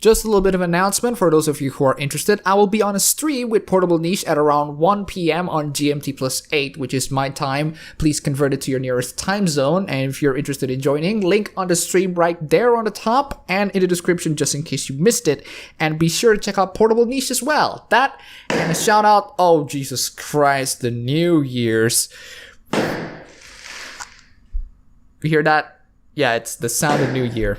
Just a little bit of announcement for those of you who are interested. I will be on a stream with Portable Niche at around 1 p.m. on GMT plus 8, which is my time. Please convert it to your nearest time zone. And if you're interested in joining, link on the stream right there on the top and in the description just in case you missed it. And be sure to check out Portable Niche as well. That and a shout out. Oh, Jesus Christ, the New Year's. You hear that? Yeah, it's the sound of New Year.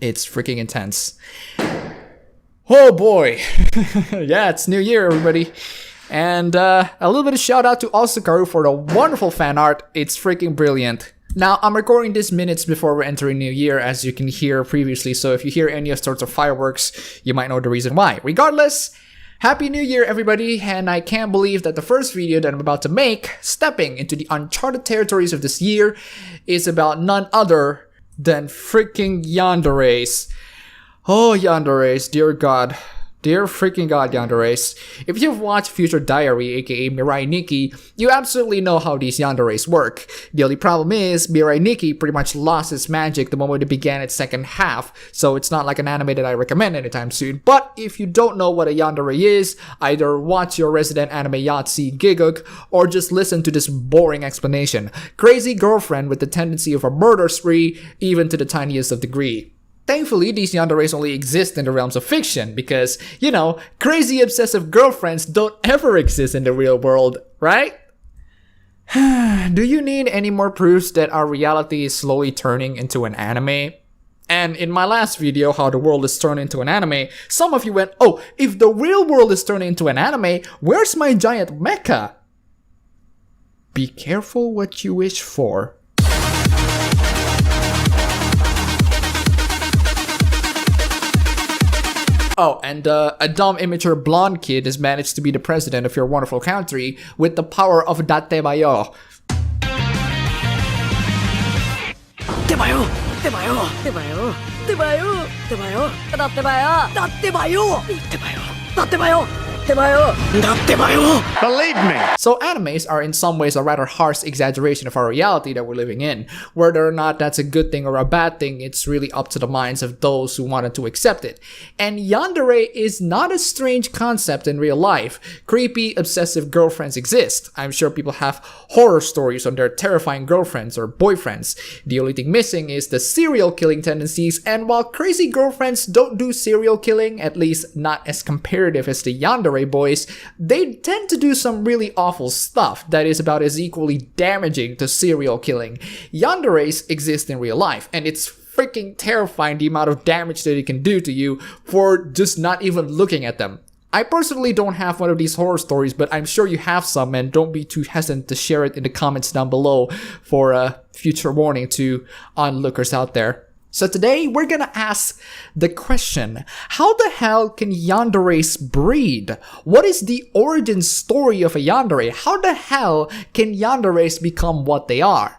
It's freaking intense. Oh boy. Yeah, it's New Year, everybody. And a little bit of shout out to Osukaru for the wonderful fan art. It's freaking brilliant. Now, I'm recording this minutes before we're entering New Year, as you can hear previously. So if you hear any sorts of fireworks, you might know the reason why. Regardless, Happy New Year, everybody. And I can't believe that the first video that I'm about to make, stepping into the uncharted territories of this year, is about none other than freaking Yanderes. Oh, Yanderes, dear God. Dear freaking God, Yanderes. If you've watched Future Diary, aka Mirai Nikki, you absolutely know how these Yanderes work. The only problem is, Mirai Nikki pretty much lost its magic the moment it began its second half, so it's not like an anime that I recommend anytime soon. But if you don't know what a Yandere is, either watch your resident anime Yahtzee Gigguk, or just listen to this boring explanation. Crazy girlfriend with the tendency of a murder spree, even to the tiniest of degree. Thankfully, these yanderes only exist in the realms of fiction because, you know, crazy obsessive girlfriends don't ever exist in the real world, right? Do you need any more proofs that our reality is slowly turning into an anime? And in my last video, how the world is turning into an anime, some of you went, oh, if the real world is turning into an anime, where's my giant mecha? Be careful what you wish for. Oh, and a dumb, immature blonde kid has managed to be the president of your wonderful country with the power of Datebayo. Datebayo! Datebayo! Datebayo! Datebayo! Datebayo! Datebayo! Datebayo! Datebayo! Datebayo! Believe me! So animes are in some ways a rather harsh exaggeration of our reality that we're living in. Whether or not that's a good thing or a bad thing, it's really up to the minds of those who wanted to accept it. And yandere is not a strange concept in real life. Creepy, obsessive girlfriends exist. I'm sure people have horror stories on their terrifying girlfriends or boyfriends. The only thing missing is the serial killing tendencies, and while crazy girlfriends don't do serial killing, at least not as comparative as the yandere boys, they tend to do some really awful stuff that is about as equally damaging to serial killing. Yanderes exist in real life, and it's freaking terrifying the amount of damage that it can do to you for just not even looking at them. I personally don't have one of these horror stories, but I'm sure you have some, and don't be too hesitant to share it in the comments down below for a future warning to onlookers out there. So today, we're gonna ask the question, how the hell can yanderes breed? What is the origin story of a yandere? How the hell can yanderes become what they are?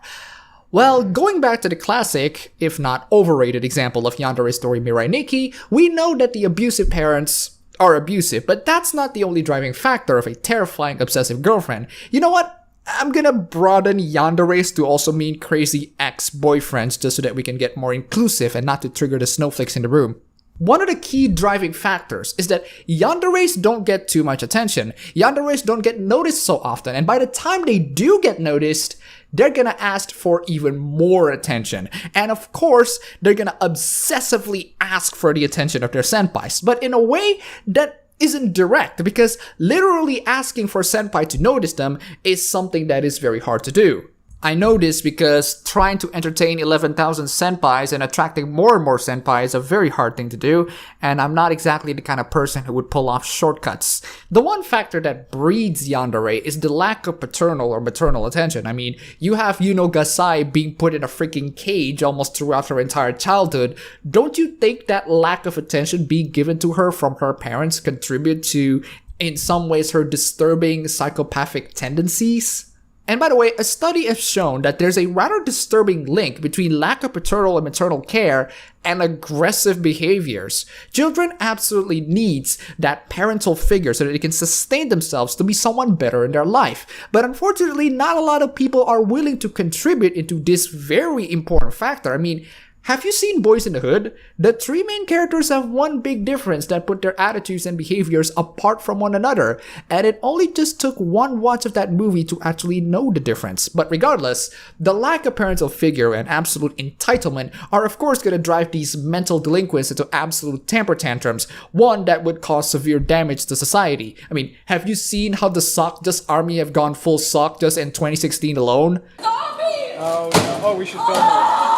Well, going back to the classic, if not overrated example of yandere story Mirai Nikki, we know that the abusive parents are abusive, but that's not the only driving factor of a terrifying obsessive girlfriend. You know what? I'm gonna broaden yanderes to also mean crazy ex-boyfriends just so that we can get more inclusive and not to trigger the snowflakes in the room. One of the key driving factors is that yanderes don't get too much attention. Yanderes don't get noticed so often, and by the time they do get noticed, they're gonna ask for even more attention. And of course, they're gonna obsessively ask for the attention of their senpais, but in a way that isn't direct, because literally asking for senpai to notice them is something that is very hard to do. I know this because trying to entertain 11,000 senpais and attracting more and more senpai is a very hard thing to do, and I'm not exactly the kind of person who would pull off shortcuts. The one factor that breeds yandere is the lack of paternal or maternal attention. I mean, you have Yuno Gasai being put in a freaking cage almost throughout her entire childhood. Don't you think that lack of attention being given to her from her parents contribute to, in some ways, her disturbing psychopathic tendencies? And by the way, a study has shown that there's a rather disturbing link between lack of paternal and maternal care and aggressive behaviors. Children absolutely need that parental figure so that they can sustain themselves to be someone better in their life. But unfortunately, not a lot of people are willing to contribute into this very important factor. I mean, Have you seen Boys in the Hood? The three main characters have one big difference that put their attitudes and behaviors apart from one another, and it only just took one watch of that movie to actually know the difference. But regardless, the lack of parental figure and absolute entitlement are of course going to drive these mental delinquents into absolute temper tantrums, one that would cause severe damage to society. I mean, have you seen how the Sock Just Army have gone full sock just in 2016 alone? Oh, no. Oh, we should film it.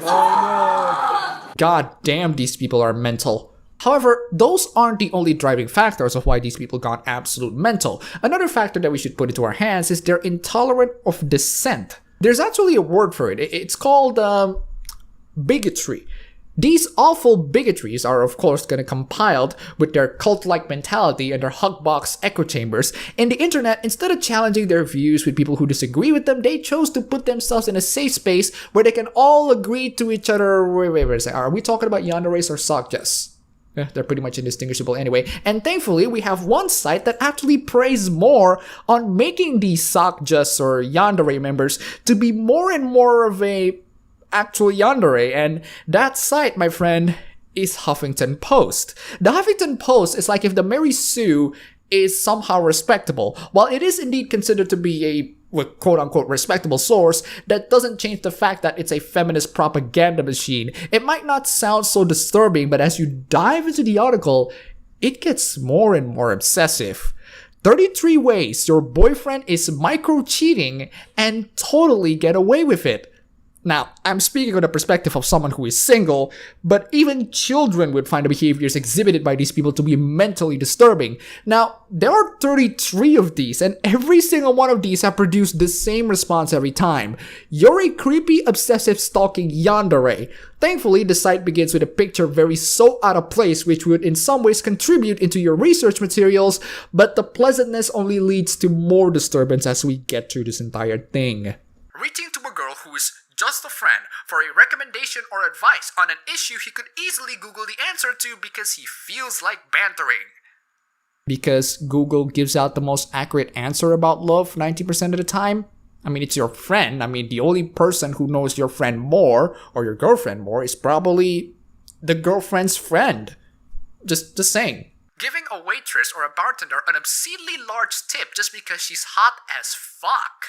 Oh no. God damn, these people are mental. However, those aren't the only driving factors of why these people gone absolute mental. Another factor that we should put into our hands is they're intolerant of dissent. There's actually a word for it. It's called bigotry. These awful bigotries are of course going to compiled with their cult-like mentality and their hugbox echo chambers. In the internet, instead of challenging their views with people who disagree with them, they chose to put themselves in a safe space where they can all agree to each other. Wait, are we talking about Yanderes or Sockjus? They're pretty much indistinguishable anyway. And thankfully, we have one site that actually preys more on making these Sockjus or Yandere members to be more and more of a actual yandere, and that site, my friend, is Huffington Post. The Huffington Post is like if the Mary Sue is somehow respectable. While it is indeed considered to be a quote-unquote respectable source, that doesn't change the fact that it's a feminist propaganda machine. It might not sound so disturbing, but as you dive into the article, it gets more and more obsessive. 33 ways your boyfriend is micro-cheating and totally get away with it. Now, I'm speaking from the perspective of someone who is single, but even children would find the behaviors exhibited by these people to be mentally disturbing. Now, there are 33 of these, and every single one of these have produced the same response every time. You're a creepy, obsessive, stalking yandere. Thankfully, the site begins with a picture very so out of place, which would in some ways contribute into your research materials, but the pleasantness only leads to more disturbance as we get through this entire thing. Reaching to a girl who is just a friend for a recommendation or advice on an issue he could easily Google the answer to because he feels like bantering. Because Google gives out the most accurate answer about love 90% of the time? I mean, it's your friend. I mean, the only person who knows your friend more, or your girlfriend more, is probably the girlfriend's friend. Just saying. Giving a waitress or a bartender an obscenely large tip just because she's hot as fuck.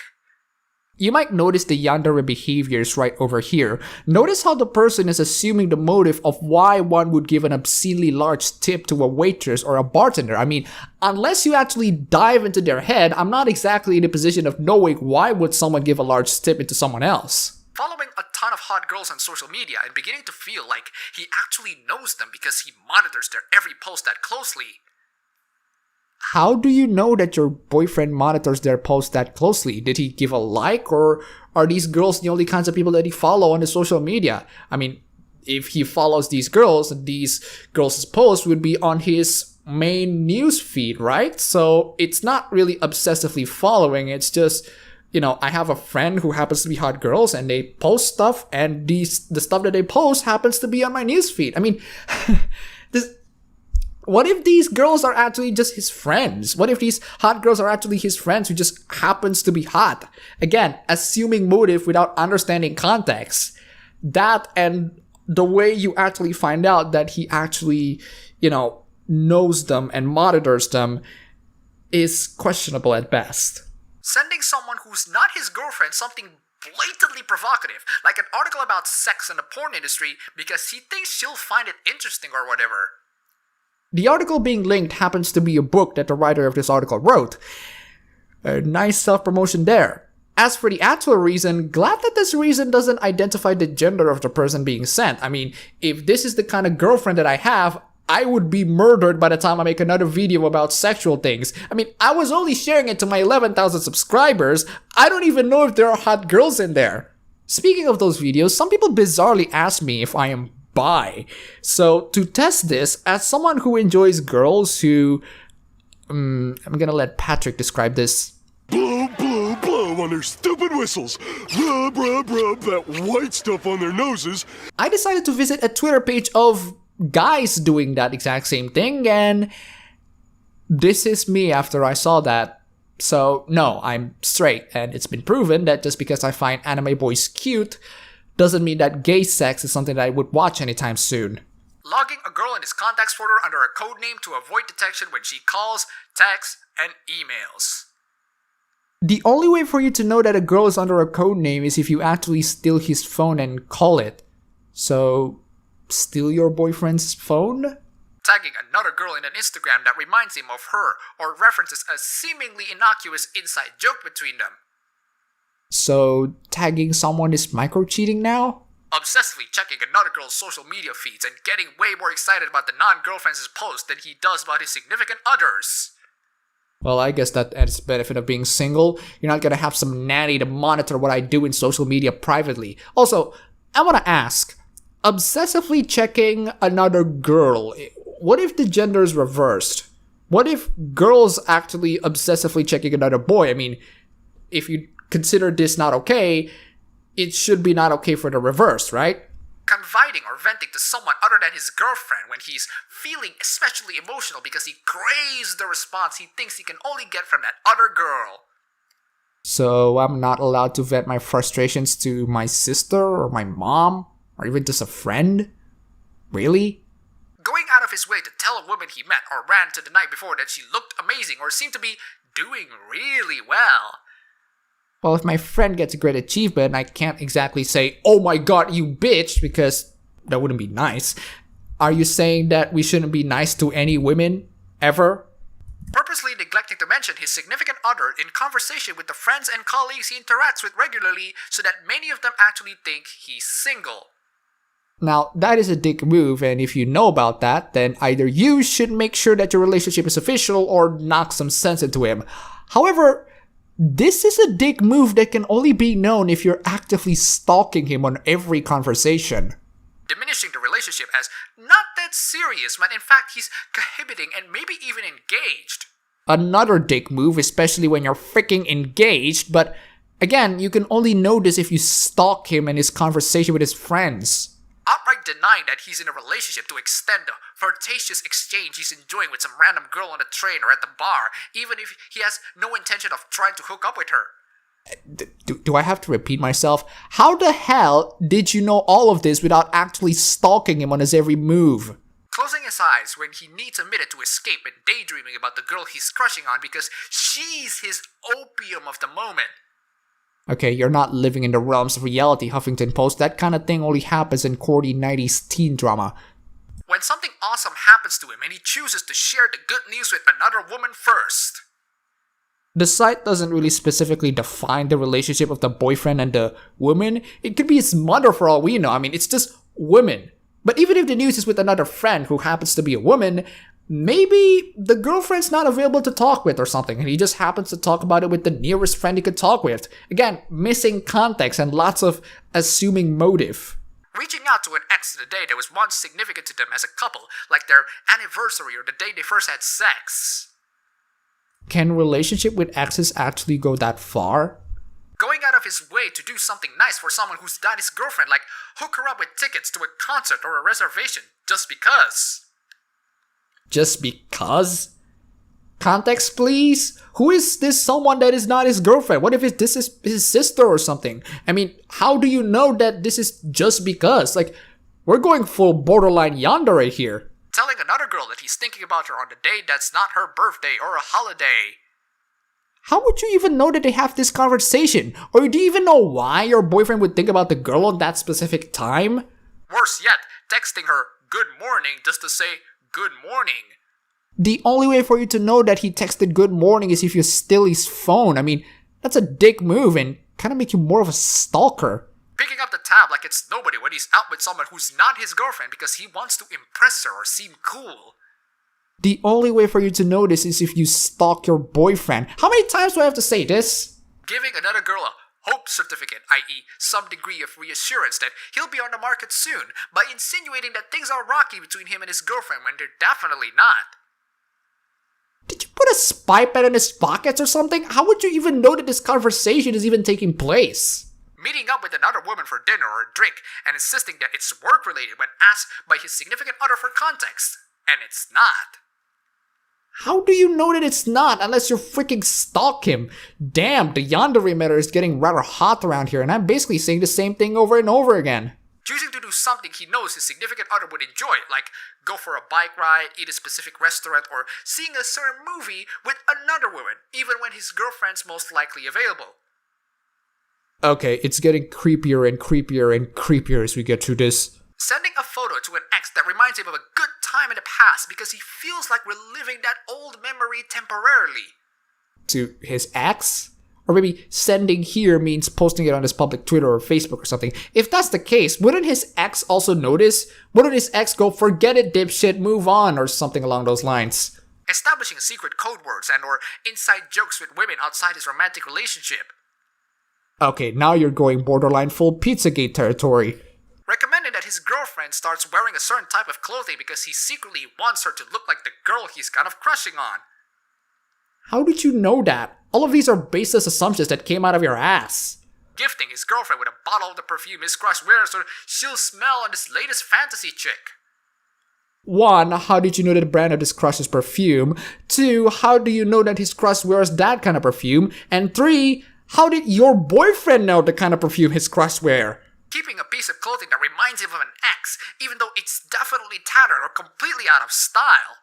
You might notice the yandere behaviors right over here. Notice how the person is assuming the motive of why one would give an obscenely large tip to a waitress or a bartender. I mean, unless you actually dive into their head, I'm not exactly in a position of knowing why would someone give a large tip into someone else. Following a ton of hot girls on social media and beginning to feel like he actually knows them because he monitors their every post that closely. How do you know that your boyfriend monitors their posts that closely? Did he give a like, or are these girls the only kinds of people that he follows on his social media? I mean, if he follows these girls posts would be on his main news feed, right? So it's not really obsessively following. It's just, I have a friend who happens to be hot girls and they post stuff, and the stuff that they post happens to be on my news feed. I mean, what if these girls are actually just his friends? What if these hot girls are actually his friends who just happens to be hot? Again, assuming motive without understanding context. That and the way you actually find out that he actually, knows them and monitors them is questionable at best. Sending someone who's not his girlfriend something blatantly provocative, like an article about sex in the porn industry because he thinks she'll find it interesting or whatever. The article being linked happens to be a book that the writer of this article wrote. A nice self-promotion there. As for the actual reason, glad that this reason doesn't identify the gender of the person being sent. I mean, if this is the kind of girlfriend that I have, I would be murdered by the time I make another video about sexual things. I mean, I was only sharing it to my 11,000 subscribers. I don't even know if there are hot girls in there. Speaking of those videos, some people bizarrely ask me if I am bi. So to test this, as someone who enjoys girls who, I'm gonna let Patrick describe this. Blow, blow, blow on their stupid whistles. Rub, rub, rub that white stuff on their noses. I decided to visit a Twitter page of guys doing that exact same thing, and this is me after I saw that. So, no, I'm straight, and it's been proven that just because I find anime boys cute doesn't mean that gay sex is something that I would watch anytime soon. Logging a girl in his contacts folder under a code name to avoid detection when she calls, texts, and emails. The only way for you to know that a girl is under a code name is if you actually steal his phone and call it. So, steal your boyfriend's phone? Tagging another girl in an Instagram that reminds him of her or references a seemingly innocuous inside joke between them. So, tagging someone is micro-cheating now? Obsessively checking another girl's social media feeds and getting way more excited about the non-girlfriend's posts than he does about his significant others. Well, I guess that adds the benefit of being single. You're not gonna have some nanny to monitor what I do in social media privately. Also, I wanna ask, obsessively checking another girl, what if the gender is reversed? What if girls actually obsessively checking another boy? I mean, if you consider this not okay, it should be not okay for the reverse, right? Confiding or venting to someone other than his girlfriend when he's feeling especially emotional because he craves the response he thinks he can only get from that other girl. So I'm not allowed to vent my frustrations to my sister or my mom or even just a friend? Really? Going out of his way to tell a woman he met or ran to the night before that she looked amazing or seemed to be doing really well. Well, if my friend gets a great achievement, I can't exactly say, "Oh my god, you bitch," because that wouldn't be nice. Are you saying that we shouldn't be nice to any women, ever? Purposely neglecting to mention his significant other in conversation with the friends and colleagues he interacts with regularly so that many of them actually think he's single. Now, that is a dick move, and if you know about that, then either you should make sure that your relationship is official or knock some sense into him. However, this is a dick move that can only be known if you're actively stalking him on every conversation. Diminishing the relationship as not that serious when in fact he's cohabiting and maybe even engaged. Another dick move, especially when you're freaking engaged, but again, you can only know this if you stalk him and his conversation with his friends. Outright denying that he's in a relationship to extend the flirtatious exchange he's enjoying with some random girl on the train or at the bar, even if he has no intention of trying to hook up with her. Do I have to repeat myself? How the hell did you know all of this without actually stalking him on his every move? Closing his eyes when he needs a minute to escape and daydreaming about the girl he's crushing on because she's his opium of the moment. Okay, you're not living in the realms of reality, Huffington Post. That kind of thing only happens in corny 90s teen drama. When something awesome happens to him and he chooses to share the good news with another woman first. The site doesn't really specifically define the relationship of the boyfriend and the woman. It could be his mother for all we know. I mean, it's just women. But even if the news is with another friend who happens to be a woman, maybe the girlfriend's not available to talk with or something, and he just happens to talk about it with the nearest friend he could talk with. Again, missing context and lots of assuming motive. Reaching out to an ex in a day that was once significant to them as a couple, like their anniversary or the day they first had sex. Can relationship with exes actually go that far? Going out of his way to do something nice for someone who's not his girlfriend, like hook her up with tickets to a concert or a reservation, just because. Just because? Context, please? Who is this someone that is not his girlfriend? What if this is his sister or something? I mean, how do you know that this is just because? Like, we're going full borderline yandere here. Telling another girl that he's thinking about her on the day that's not her birthday or a holiday. How would you even know that they have this conversation? Or do you even know why your boyfriend would think about the girl on that specific time? Worse yet, texting her good morning just to say good morning. The only way for you to know that he texted good morning is if you steal his phone. I mean, that's a dick move and kind of make you more of a stalker. Picking up the tab like it's nobody when he's out with someone who's not his girlfriend because he wants to impress her or seem cool. The only way for you to know this is if you stalk your boyfriend. How many times do I have to say this? Giving another girl a hope certificate, i.e. some degree of reassurance that he'll be on the market soon, by insinuating that things are rocky between him and his girlfriend when they're definitely not. Did you put a spy pen in his pockets or something? How would you even know that this conversation is even taking place? Meeting up with another woman for dinner or a drink and insisting that it's work-related when asked by his significant other for context. And it's not. How do you know that it's not unless you freaking stalk him? Damn, the Yandere meta is getting rather hot around here, and I'm basically saying the same thing over and over again. Choosing to do something he knows his significant other would enjoy, like go for a bike ride, eat a specific restaurant, or seeing a certain movie with another woman, even when his girlfriend's most likely available. Okay, it's getting creepier and creepier and creepier as we get through this. Sending a photo to an ex that reminds him of a good time in the past because he feels like reliving that old memory temporarily. To his ex? Or maybe sending here means posting it on his public Twitter or Facebook or something. If that's the case, wouldn't his ex also notice? Wouldn't his ex go, forget it, dipshit, move on, or something along those lines? Establishing secret code words and or inside jokes with women outside his romantic relationship. Okay, now you're going borderline full Pizzagate territory. Recommending that his girlfriend starts wearing a certain type of clothing because he secretly wants her to look like the girl he's kind of crushing on. How did you know that? All of these are baseless assumptions that came out of your ass. Gifting his girlfriend with a bottle of the perfume his crush wears so she'll smell on his latest fantasy chick. 1, how did you know the brand of his crush's perfume? 2, how do you know that his crush wears that kind of perfume? And 3, how did your boyfriend know the kind of perfume his crush wear? Keeping a piece of clothing that reminds him of an ex, even though it's definitely tattered or completely out of style.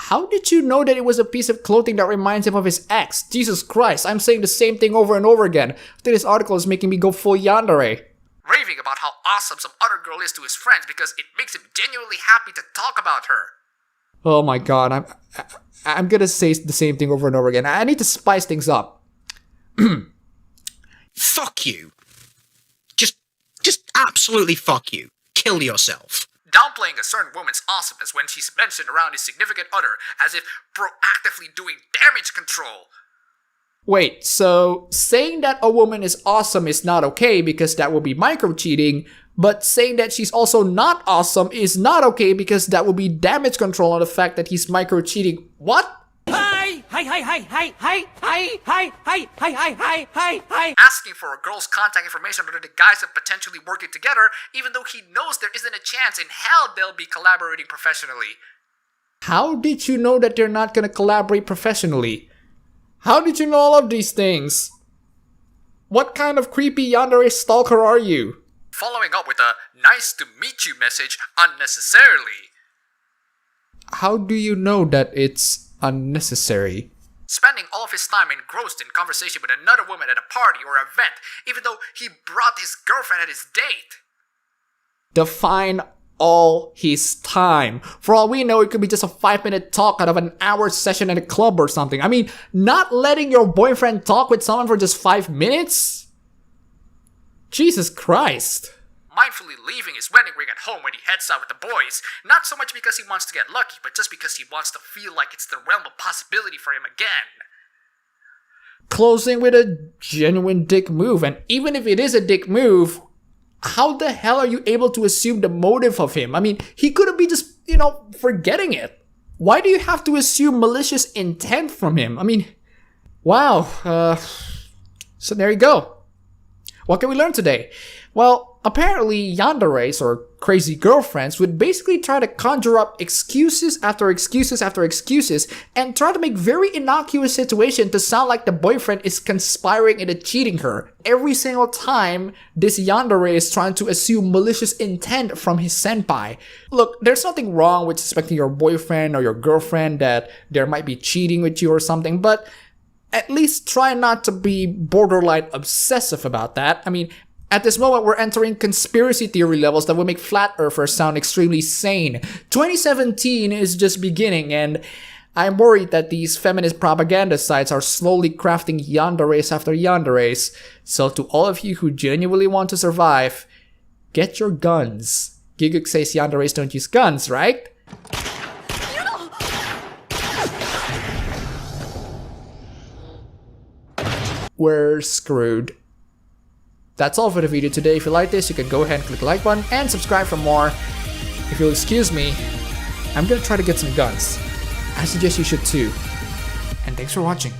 How did you know that it was a piece of clothing that reminds him of his ex? Jesus Christ, I'm saying the same thing over and over again. I think this article is making me go full yandere. Raving about how awesome some other girl is to his friends because it makes him genuinely happy to talk about her. Oh my god, I'm gonna say the same thing over and over again. I need to spice things up. Fuck you. Just absolutely fuck you. Kill yourself. Downplaying a certain woman's awesomeness when she's mentioned around his significant other as if proactively doing damage control. Wait, so saying that a woman is awesome is not okay because that will be micro-cheating, but saying that she's also not awesome is not okay because that will be damage control on the fact that he's micro-cheating. What? Asking for a girl's contact information under the guise of potentially working together, even though he knows there isn't a chance in hell they'll be collaborating professionally. How did you know that they're not gonna collaborate professionally? How did you know all of these things? What kind of creepy yandere stalker are you? Following up with a nice to meet you message unnecessarily. How do you know that it's unnecessary? Spending all of his time engrossed in conversation with another woman at a party or event, even though he brought his girlfriend at his date. Define all his time. For all we know, it could be just a 5-minute talk out of an hour session at a club or something. I mean, not letting your boyfriend talk with someone for just 5 minutes? Jesus Christ. Mindfully leaving his wedding ring at home when he heads out with the boys, not so much because he wants to get lucky, but just because he wants to feel like it's the realm of possibility for him again. Closing with a genuine dick move, and even if it is a dick move, how the hell are you able to assume the motive of him? I mean, he could be just, forgetting it. Why do you have to assume malicious intent from him? I mean, wow. So there you go. What can we learn today? Well, apparently yanderes, or crazy girlfriends, would basically try to conjure up excuses after excuses after excuses and try to make very innocuous situation to sound like the boyfriend is conspiring into cheating her. Every single time, this yandere is trying to assume malicious intent from his senpai. Look, there's nothing wrong with suspecting your boyfriend or your girlfriend that they might be cheating with you or something, but at least try not to be borderline obsessive about that. I mean, at this moment, we're entering conspiracy theory levels that will make flat earthers sound extremely sane. 2017 is just beginning, and I'm worried that these feminist propaganda sites are slowly crafting yanderes after yanderes. So to all of you who genuinely want to survive, get your guns. Gigguk says yanderes don't use guns, right? We're screwed. That's all for the video today. If you like this, you can go ahead and click the like button and subscribe for more. If you'll excuse me, I'm gonna try to get some guns. I suggest you should too. And thanks for watching.